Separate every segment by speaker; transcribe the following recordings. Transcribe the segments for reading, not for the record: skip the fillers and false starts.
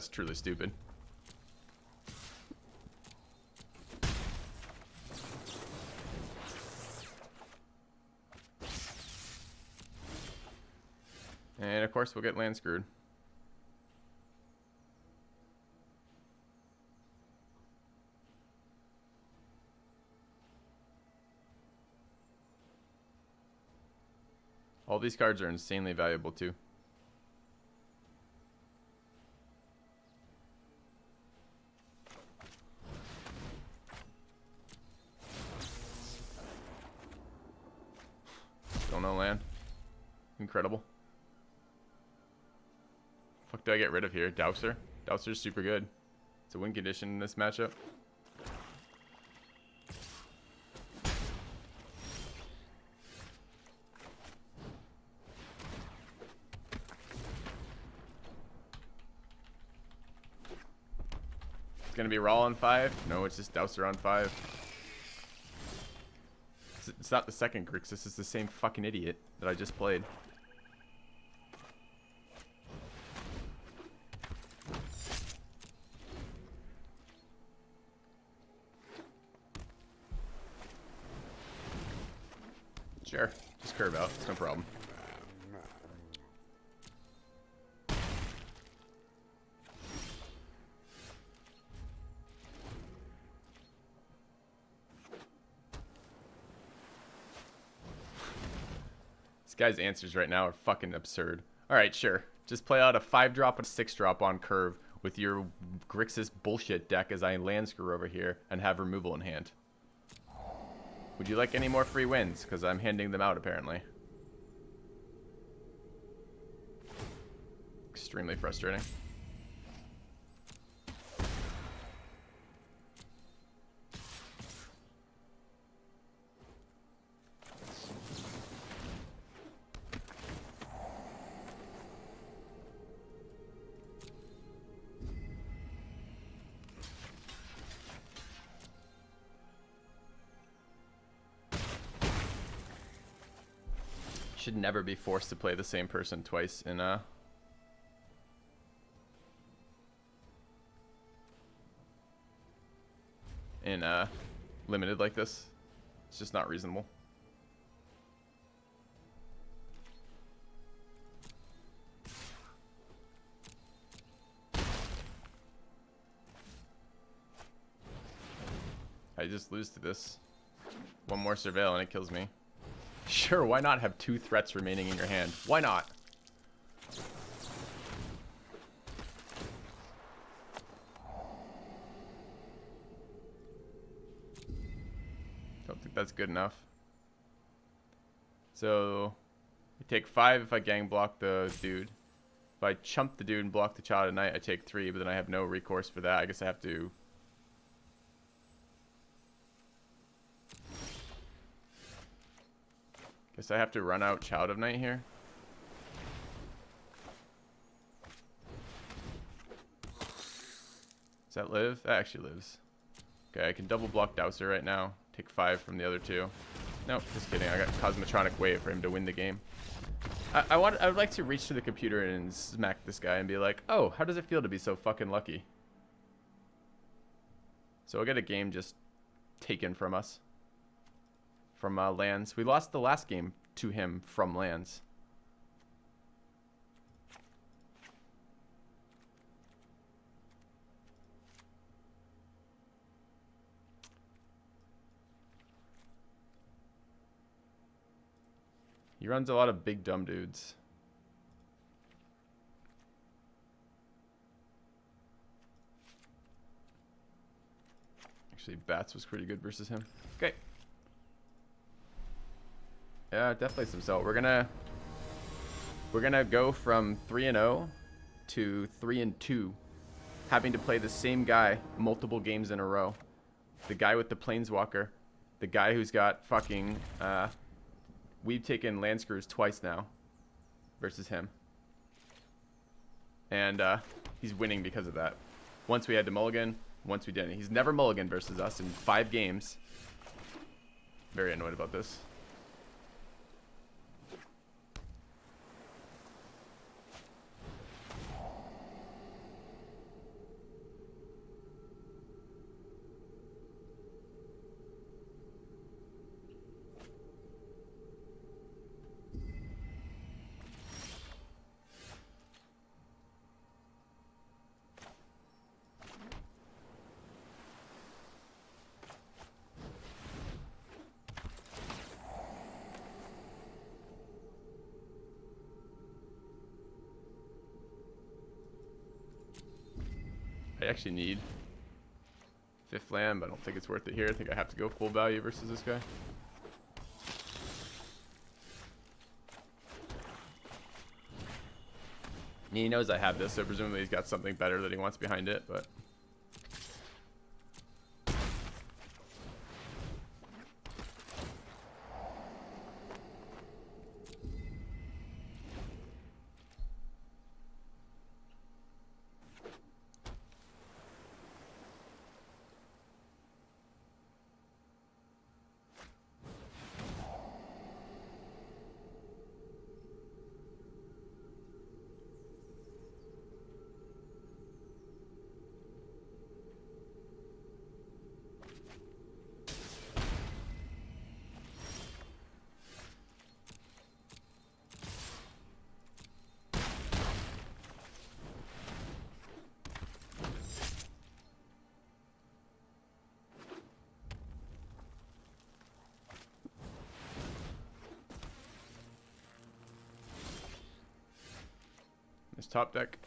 Speaker 1: That's truly stupid. And of course we'll get land screwed. All these cards are insanely valuable too. Still no land. Incredible. Fuck do I get rid of here? Dowser? Dowser's super good. It's a win condition in this matchup. It's gonna be Raw on 5? No, it's just Dowser on 5. It's not the second Grixis, it's the same fucking idiot that I just played. Sure, just curve out, it's no problem. This guy's answers right now are fucking absurd. Alright, sure. Just play out a 5-drop and a 6-drop on curve with your Grixis bullshit deck as I land screw over here and have removal in hand. Would you like any more free wins? Because I'm handing them out, apparently. Extremely frustrating. Should never be forced to play the same person twice in limited like this. It's just not reasonable. I just lose to this. One more surveil and it kills me. Sure, why not have 2 threats remaining in your hand? Why not? Don't think that's good enough. So, I take 5 if I gang block the dude. If I chump the dude and block the Child of Night, I take 3, but then I have no recourse for that. I guess I have to... Guess I have to run out Child of Night here. Does that live? That actually lives. Okay, I can double block Dowser right now. Take 5 from the other 2. Nope, just kidding. I got Cosmotronic Wave for him to win the game. I would like to reach to the computer and smack this guy and be like, oh, how does it feel to be so fucking lucky? So I'll get a game just taken from us. From lands. We lost the last game to him from lands. He runs a lot of big dumb dudes. Actually, Bats was pretty good versus him. Okay. Yeah, definitely some sell. We're gonna go from 3-0 to 3-2, having to play the same guy multiple games in a row. The guy with the Planeswalker, the guy who's got fucking we've taken land screws twice now versus him. And he's winning because of that. Once we had to mulligan, once we didn't. He's never mulligan versus us in 5 games. Very annoyed about this. I actually need 5th land, but I don't think it's worth it here. I think I have to go full value versus this guy. He knows I have this, so presumably he's got something better that he wants behind it, but... This top deck.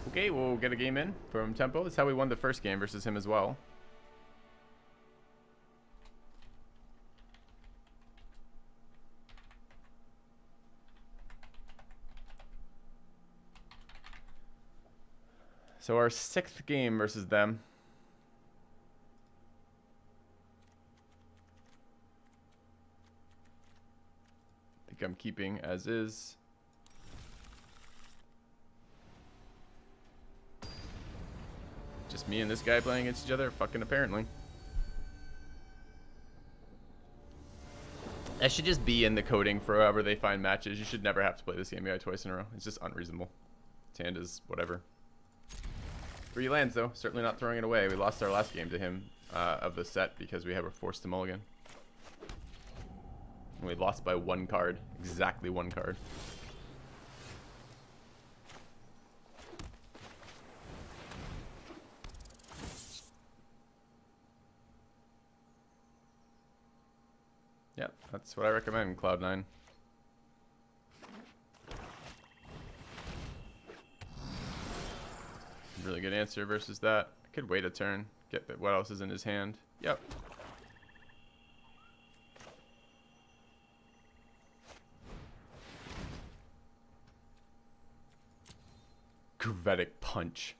Speaker 1: Okay, we'll get a game in from Tempo. That's how we won the first game versus him as well. So our 6th game versus them. I think I'm keeping as is. Just me and this guy playing against each other? Fucking apparently. That should just be in the coding for however they find matches. You should never have to play this game twice in a row. It's just unreasonable. His hand is whatever. 3 lands though, certainly not throwing it away. We lost our last game to him of the set because we were forced to mulligan. And we lost by 1 card, exactly 1 card. Yep, that's what I recommend, Cloud9. Really good answer versus that. I could wait a turn, get what else is in his hand. Yep. Gravetic Punch.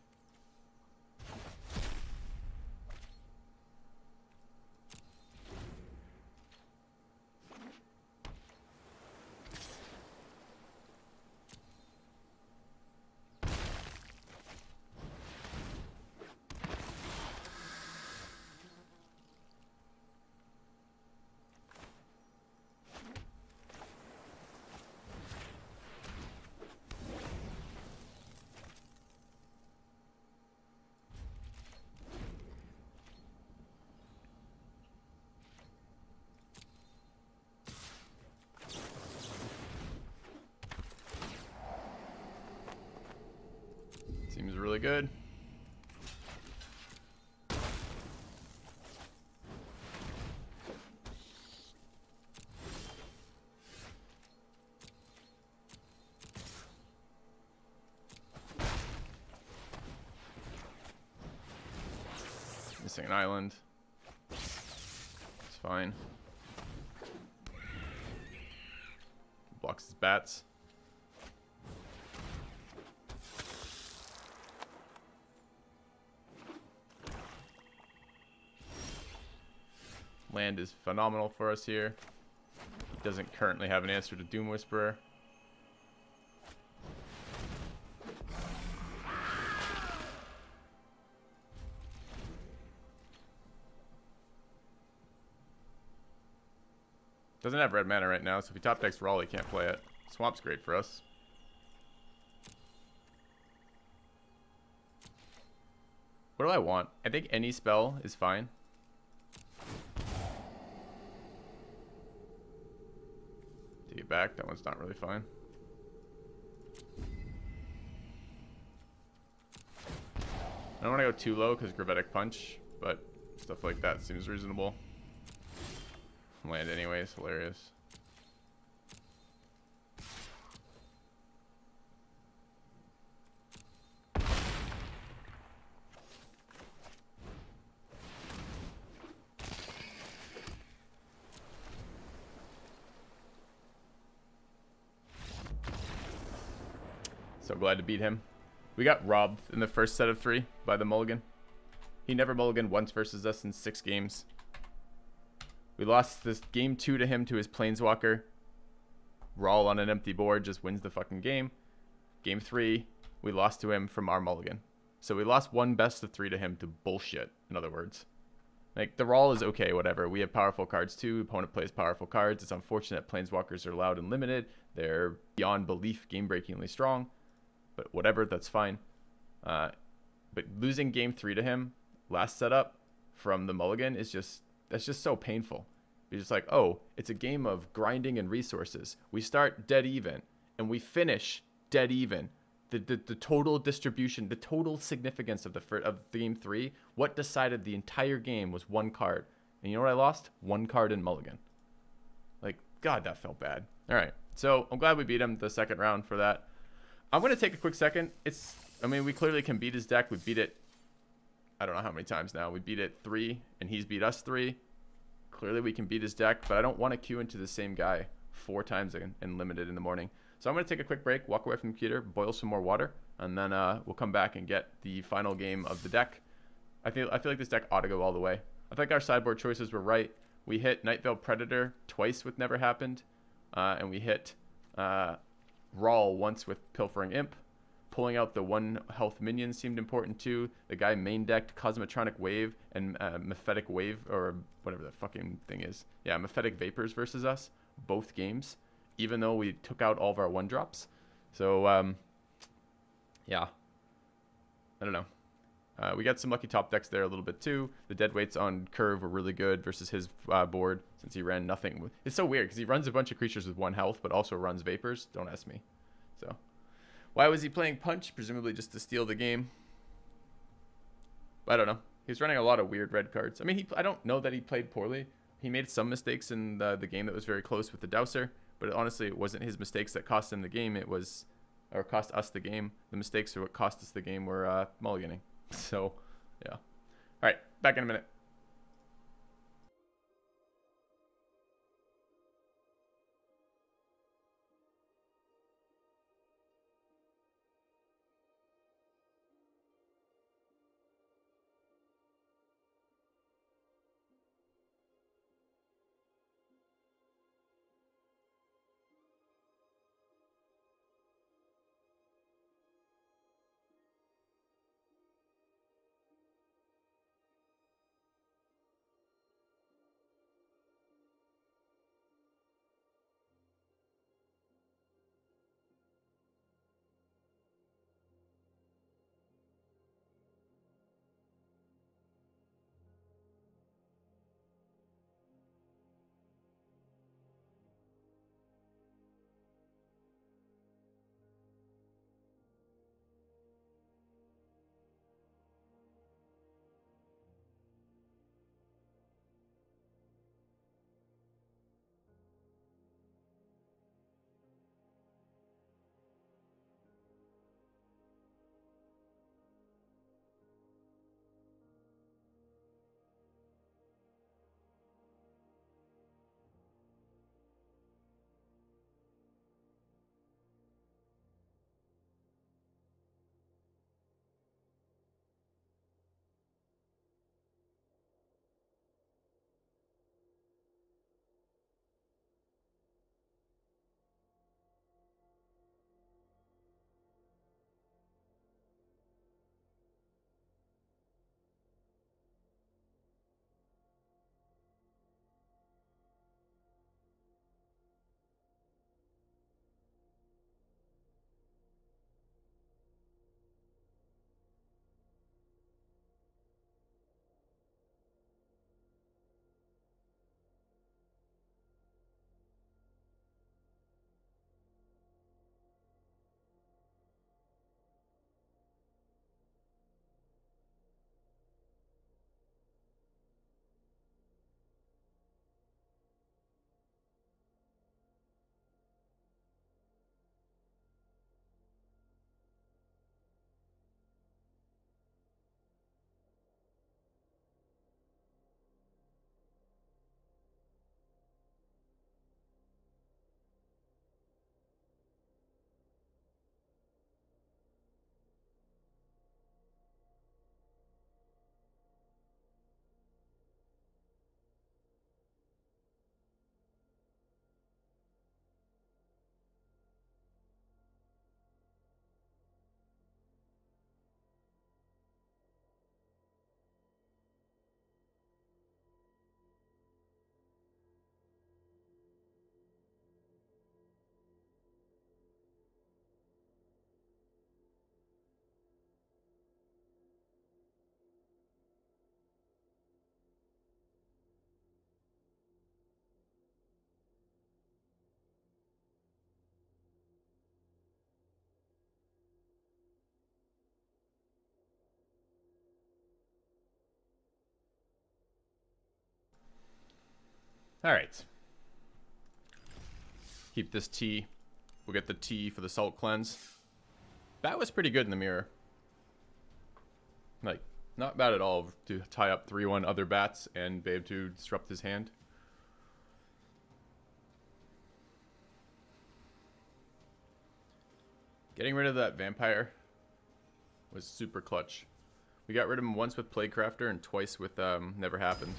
Speaker 1: Seems really good. Missing an island. It's fine. Blocks his bats. Land is phenomenal for us here. He doesn't currently have an answer to Doom Whisperer. Doesn't have red mana right now, so if he top decks Raw, he can't play it. Swamp's great for us. What do I want? I think any spell is fine. Take it back. That one's not really fine. I don't want to go too low because Gravitic Punch, but stuff like that seems reasonable. Land anyways, hilarious. So glad to beat him. We got robbed in the first set of 3 by the mulligan. He never mulliganed once versus us in 6 games. We lost this game 2 to him to his Planeswalker. Rawl on an empty board just wins the fucking game. Game 3, we lost to him from our mulligan. So we lost 1 best of 3 to him to bullshit, in other words. Like, the Rawl is okay, whatever. We have powerful cards too. Opponent plays powerful cards. It's unfortunate Planeswalkers are loud and limited. They're beyond belief game-breakingly strong. But whatever, that's fine. But losing game 3 to him, last setup from the mulligan, is that's just so painful. You're just like, oh, it's a game of grinding and resources. We start dead even, and we finish dead even. The total distribution, the total significance of game 3, what decided the entire game was 1 card. And you know what I lost? 1 card in mulligan. Like, God, that felt bad. All right, so I'm glad we beat him the second round for that. I'm going to take a quick second. I mean, we clearly can beat his deck. We beat it, I don't know how many times now. We beat it 3, and he's beat us 3. Clearly we can beat his deck, but I don't want to queue into the same guy 4 times in limited in the morning. So I'm going to take a quick break, walk away from the computer, boil some more water, and then we'll come back and get the final game of the deck. I feel like this deck ought to go all the way. I think our sideboard choices were right. We hit Nightveil Predator twice with Never Happened, and we hit Rawl once with Pilfering Imp. Pulling out the 1 health minion seemed important too. The guy main decked Cosmotronic Wave and Mephetic Wave, or whatever the fucking thing is. Yeah, Mephetic Vapors versus us, both games, even though we took out all of our 1-drops. So, yeah. I don't know. We got some lucky top decks there a little bit too. The deadweights on Curve were really good versus his board, since he ran nothing. It's so weird because he runs a bunch of creatures with 1 health, but also runs Vapors. Don't ask me. So, why was he playing Punch? Presumably just to steal the game. I don't know. He's running a lot of weird red cards. I mean, I don't know that he played poorly. He made some mistakes in the game that was very close with the Dowser, but honestly, it wasn't his mistakes that cost him the game. It was, or cost us the game. The mistakes are what cost us the game were mulliganing. So, yeah. All right, back in a minute. Alright. Keep this tea. We'll get the tea for the salt cleanse. That was pretty good in the mirror. Like, not bad at all to tie up 3-1 other bats and be able to disrupt his hand. Getting rid of that vampire was super clutch. We got rid of him once with Plaguecrafter and twice with Never Happened.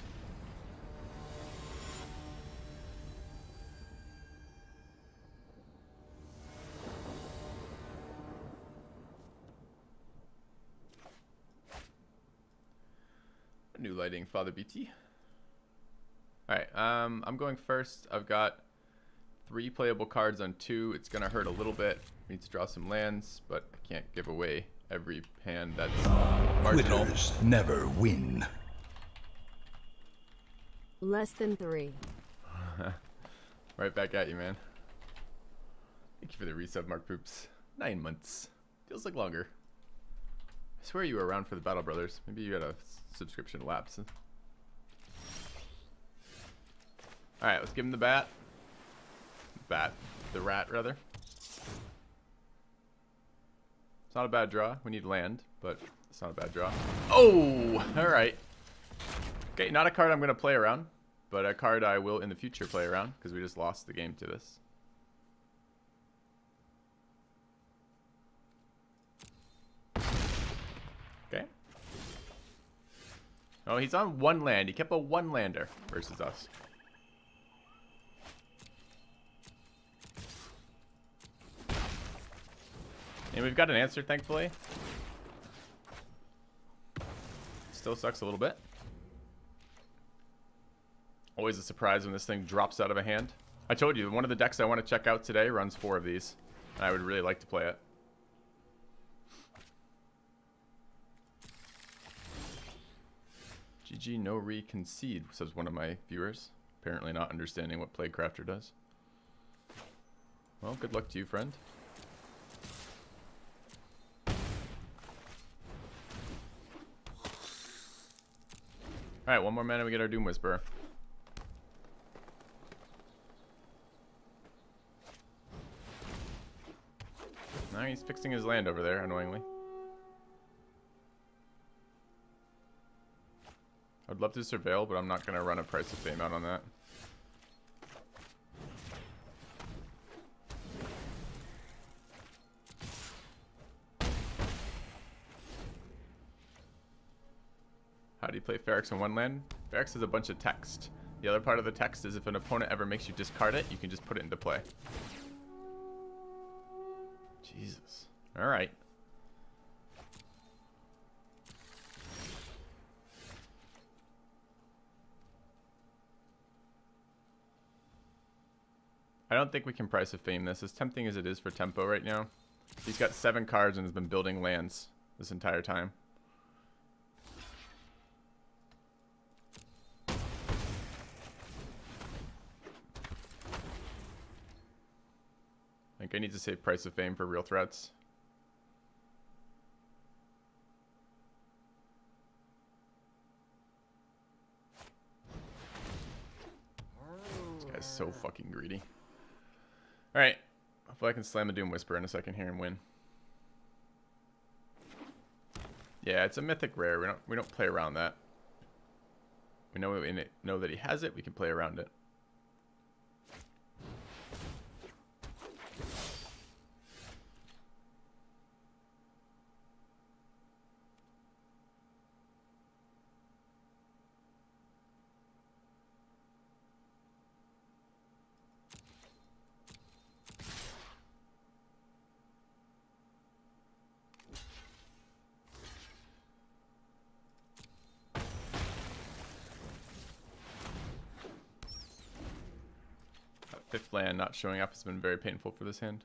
Speaker 1: New lighting, Father BT. Alright, I'm going first. I've got 3 playable cards on 2. It's gonna hurt a little bit. We need to draw some lands, but I can't give away every hand that's marginal.
Speaker 2: Quitters never win.
Speaker 3: Less than 3.
Speaker 1: Right back at you, man. Thank you for the resub, Mark Poops. 9 months. Feels like longer. I swear you were around for the Battle Brothers. Maybe you had a subscription lapse. Alright, let's give him the bat. The rat, rather. It's not a bad draw. We need land, but it's not a bad draw. Oh! Alright. Okay, not a card I'm going to play around, but a card I will in the future play around, because we just lost the game to this. Okay. Oh, he's on 1 land. He kept a 1-lander versus us. And we've got an answer, thankfully. Still sucks a little bit. Always a surprise when this thing drops out of a hand. I told you, one of the decks I want to check out today runs 4 of these. And I would really like to play it. GG no reconcede, says one of my viewers. Apparently not understanding what Plaguecrafter does. Well, good luck to you, friend. Alright, 1 more mana, we get our Doom Whisperer. Now he's fixing his land over there, annoyingly. I'd love to surveil, but I'm not going to run a Price of Fame out on that. How do you play Feryx on 1 land? Feryx is a bunch of text. The other part of the text is if an opponent ever makes you discard it, you can just put it into play. Jesus. Alright. I don't think we can Price of Fame this, as tempting as it is for tempo right now. He's got 7 cards and has been building lands this entire time. I think I need to save Price of Fame for real threats. This guy's so fucking greedy. Alright. Hopefully I can slam a Doom Whisper in a second here and win. Yeah, it's a mythic rare. We don't play around that. We know that he has it, we can play around it. Fifth land not showing up has been very painful for this hand.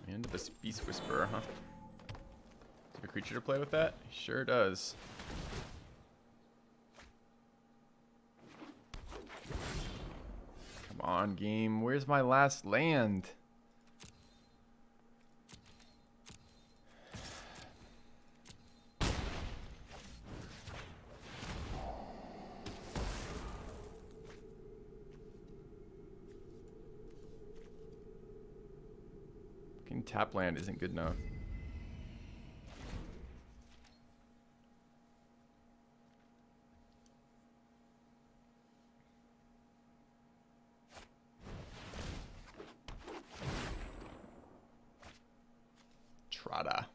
Speaker 1: And the Beast Whisperer, huh? Does he have a creature to play with that? He sure does. Come on, game. Where's my last land? tap land isn't good enough. Trotta.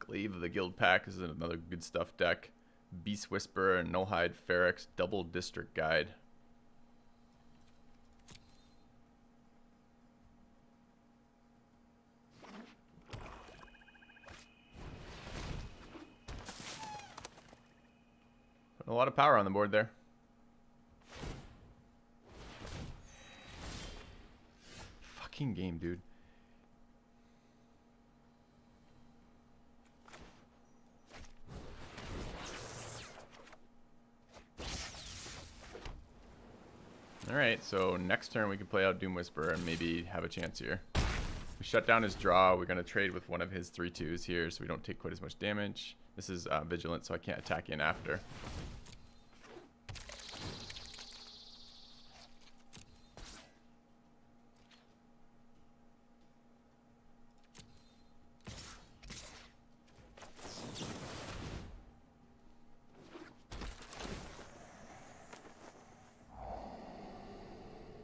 Speaker 1: Glaive of the Guild Pack is another good stuff deck. Beast Whisperer and Nullhide Feryx Double District Guide. Putting a lot of power on the board there. Fucking game, dude. Alright, so next turn we can play out Doom Whisperer and maybe have a chance here. We shut down his draw. We're going to trade with one of his 3/2s here so we don't take quite as much damage. This is Vigilant, so I can't attack in after.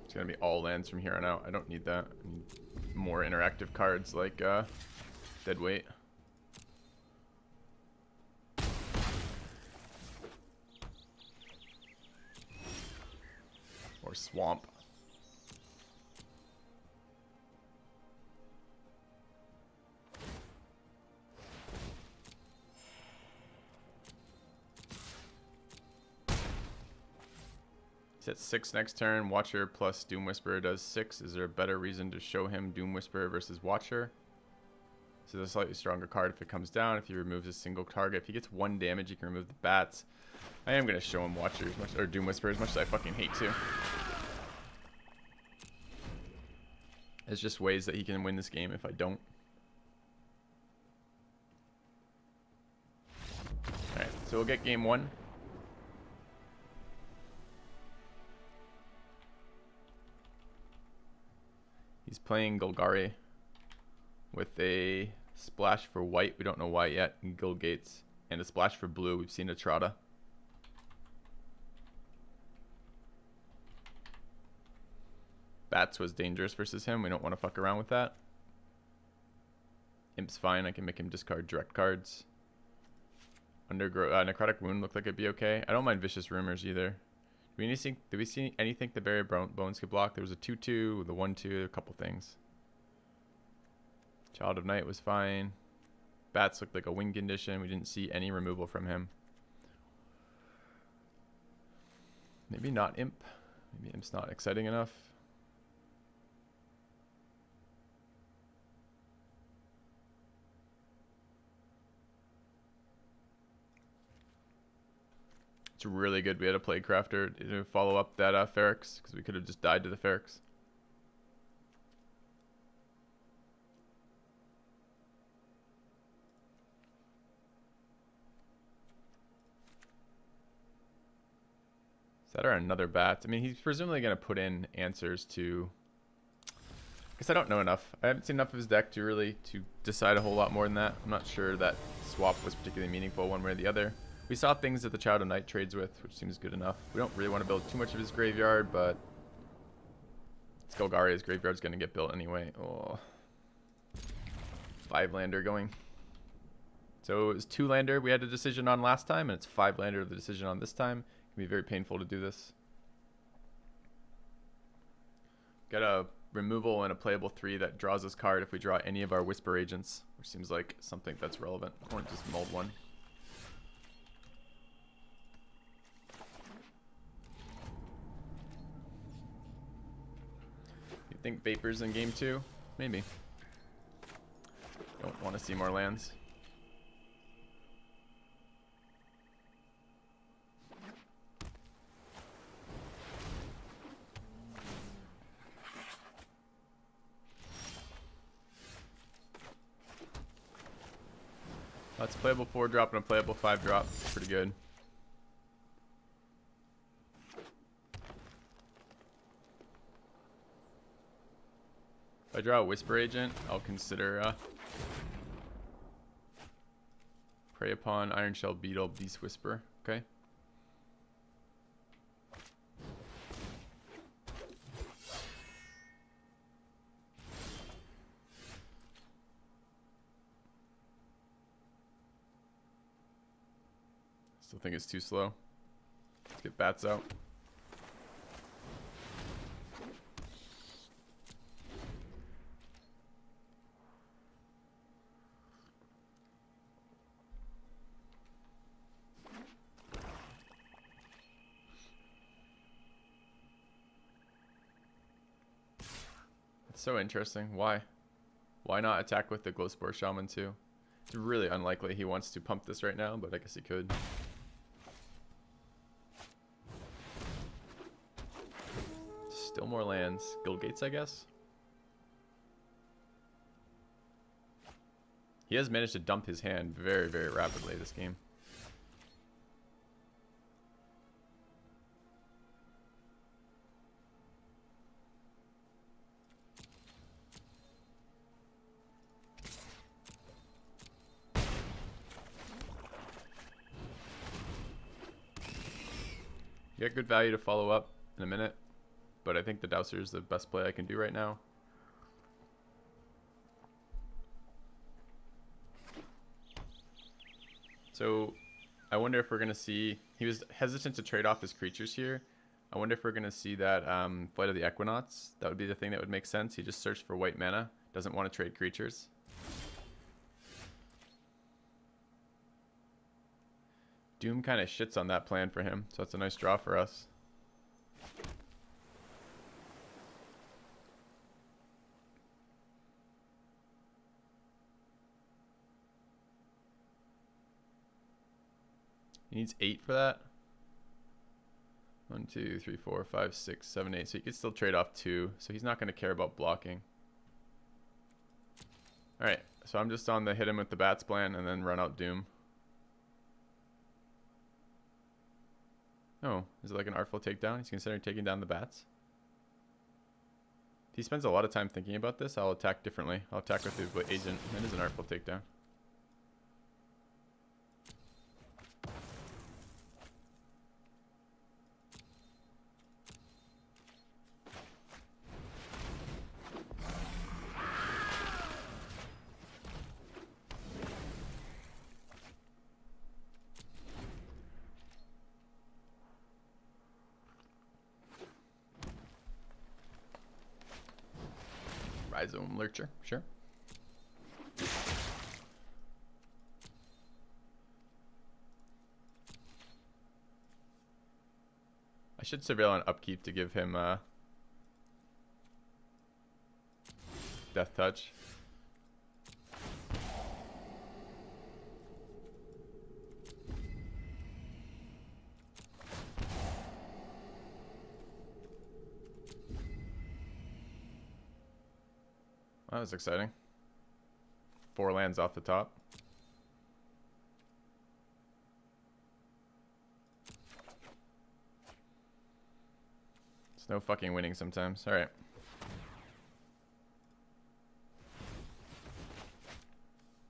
Speaker 1: It's going to be all lands from here on out. I don't need that. I need more interactive cards like Deadweight. Or Swamp. He's at 6 next turn. Watcher plus Doom Whisperer does 6. Is there a better reason to show him Doom Whisperer versus Watcher? So it's a slightly stronger card if it comes down. If he removes a single target. If he gets 1 damage, he can remove the bats. I am going to show him Watcher as much, or Doom Whisperer as much as I fucking hate to. There's just ways that he can win this game if I don't. Alright, so we'll get game 1. He's playing Golgari with a splash for white. We don't know why yet. And Guild Gates. And a splash for blue. We've seen a Trotta. Bats was dangerous versus him. We don't want to fuck around with that. Imp's fine. I can make him discard direct cards. Necrotic Wound looked like it'd be okay. I don't mind Vicious Rumors either. Did we see anything the Barrier Bones could block? There was a 2/2, the 1/2, a couple things. Child of Night was fine. Bats looked like a win condition. We didn't see any removal from him. Maybe not Imp. Maybe Imp's not exciting enough. It's really good we had a Plague Crafter to follow up that Feryx, because we could have just died to the Feryx. Is that or another bat? I mean, he's presumably going to put in answers to... I guess I don't know enough. I haven't seen enough of his deck to really decide a whole lot more than that. I'm not sure that swap was particularly meaningful one way or the other. We saw things that the Child of Night trades with, which seems good enough. We don't really want to build too much of his graveyard, but Golgari's graveyard's going to get built anyway. Oh. 5-lander going. So it was 2-lander we had a decision on last time, and it's 5-lander the decision on this time. It can be very painful to do this. Got a removal and a playable 3 that draws this card if we draw any of our Whisper Agents, which seems like something that's relevant. Or just mold one. Think Vapors in game 2? Maybe. Don't want to see more lands. That's playable 4-drop and a playable 5-drop. Pretty good. If I I draw a Whisper Agent, I'll consider Prey upon Iron Shell Beetle, Beast Whisper. Okay. Still think it's too slow. Let's get bats out. It's so interesting. Why? Why not attack with the Glowspore Shaman too? It's really unlikely he wants to pump this right now, but I guess he could. Still more lands. Guild Gates, I guess. He has managed to dump his hand very, very rapidly this game. You got good value to follow up in a minute, but I think the Dowser is the best play I can do right now. So I wonder if we're going to see... He was hesitant to trade off his creatures here. I wonder if we're going to see that Flight of the Equinox. That would be the thing that would make sense. He just searched for white mana. Doesn't want to trade creatures. Doom kind of shits on that plan for him, so that's a nice draw for us. He needs 8 for that. 1, 2, 3, 4, 5, 6, 7, 8. So he could still trade off 2, so he's not going to care about blocking. Alright, so I'm just on the hit him with the bats plan and then run out Doom. Oh, is it like an Artful takedown? He's considering taking down the bats. If he spends a lot of time thinking about this, I'll attack differently. I'll attack with the agent. It is an Artful takedown. Rhizome Lurcher, sure. I should surveil on upkeep to give him Death Touch. That was exciting. 4 lands off the top. It's no fucking winning sometimes. Alright.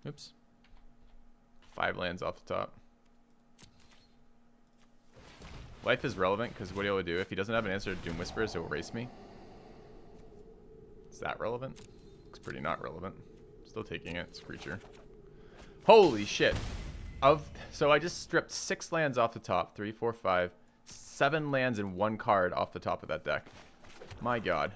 Speaker 1: Oops. 5 lands off the top. Life is relevant because what he'll do if he doesn't have an answer to Doom Whispers, he'll erase me. Is that relevant? Looks pretty not relevant. Still taking it. It's a creature. Holy shit. So I just stripped 6 lands off the top. 3, 4, 5. 7 lands and 1 card off the top of that deck. My god.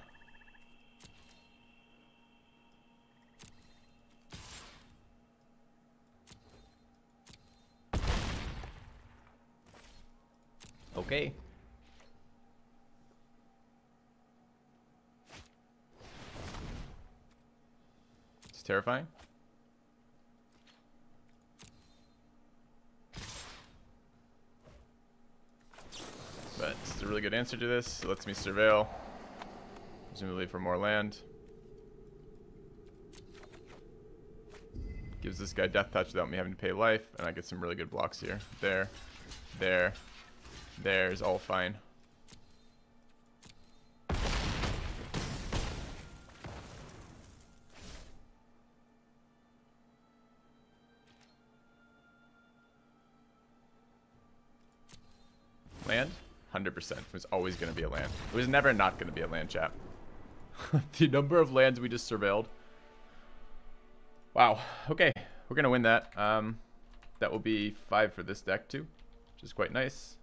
Speaker 1: Okay. It's terrifying. But it's a really good answer to this. It lets me surveil, presumably for more land. Gives this guy Death Touch without me having to pay life, and I get some really good blocks here. There's all fine. 100%. It was always going to be a land. It was never not going to be a land, chat. The number of lands we just surveilled. Wow. Okay. We're going to win that. That will be 5 for this deck, too, which is quite nice.